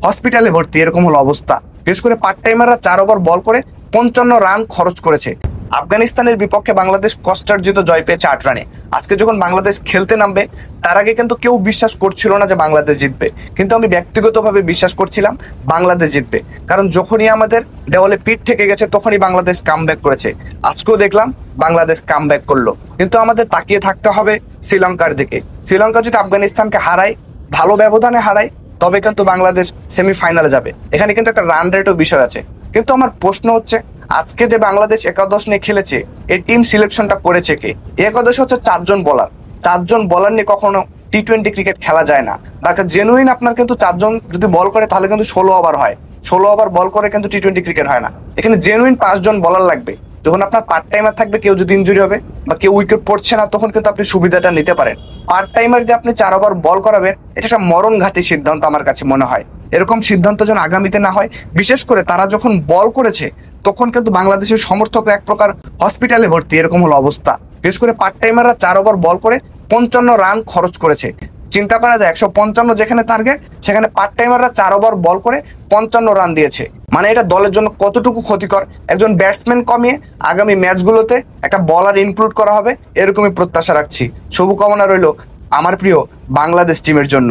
হসপিটালে ভর্তি, এরকম হলো অবস্থা। বিশেষ করে পার্ট টাইমাররা 4 ওভার বল করে 55 রান খরচ করেছে। আফগানিস্তানের বিপক্ষে বাংলাদেশ কষ্টার্জিত জয় পেয়েছে 8 রানে। আজকে যখন বাংলাদেশ খেলতে নামবে, তার আগে কিন্তু কেউ বিশ্বাস করছিল না যে বাংলাদেশ জিতবে, কিন্তু আমি ব্যক্তিগতভাবে বিশ্বাস করছিলাম বাংলাদেশ জিতবে। কারণ যখনই আমাদের দেওয়ালে পিঠ থেকে গেছে তখনই বাংলাদেশ কামব্যাক করেছে। আজকেও দেখলাম বাংলাদেশ কামব্যাক করলো, কিন্তু আমাদের তাকিয়ে থাকতে হবে শ্রীলঙ্কার দিকে। শ্রীলঙ্কা যদি আফগানিস্তানকে হারায়, ভালো ব্যবধানে হারায়, তবে কিন্তু বাংলাদেশ সেমিফাইনালে যাবে। এখানে কিন্তু একটা রান রেটও বিষয় আছে। কিন্তু আমার প্রশ্ন হচ্ছে, আজকে যে বাংলাদেশ একাদশ নিয়ে খেলেছে, এই টিম সিলেকশনটা করেছে কে? এই একাদশ হচ্ছে 4 জন বোলার। 4 জন বোলার নিয়ে কখনো টি-20 ক্রিকেট খেলা যায় না। বা একটা জেনুইন আপনার কিন্তু 4 জন যদি বল করে তাহলে কিন্তু 16 ওভার হয়। 16 ওভার বল করে কিন্তু টি-20 ক্রিকেট হয় না। এখানে জেনুইন 5 জন বোলার লাগবে। যখন আপনার পার্ট টাইমার থাকবে, কেউ যদি ইনজুরি হবে বা কেউ উইকেট পড়ছে না, তখন কিন্তু আপনি সুবিধাটা নিতে পারেন। পার্ট টাইমার দিয়ে আপনি 4 ওভার বল করাবেন, এটা একটা মরণঘাতী সিদ্ধান্ত আমার কাছে মনে হয়। এরকম সিদ্ধান্ত যেন আগামীতে না হয়। বিশেষ করে তারা যখন বল করেছে, তখন কিন্তু বাংলাদেশের সমর্থকরা এক প্রকার হসপিটালে ভর্তি, এরকম হলো অবস্থা। বিশেষ করে পার্ট টাইমাররা 4 ওভার বল করে 55 রান খরচ করেছে। চিন্তা করা যায়, 155 যেখানে টার্গেট, সেখানে পার্ট টাইমাররা 4 ওভার বল করে 55 রান দিয়েছে। মানে এটা দলের জন্য কতটুকু ক্ষতিকর। একজন ব্যাটসম্যান কমিয়ে আগামী ম্যাচগুলোতে একটা বলার ইনক্লুড করা হবে, এরকমই প্রত্যাশা রাখছি। শুভকামনা রইল আমার প্রিয় বাংলাদেশ টিমের জন্য।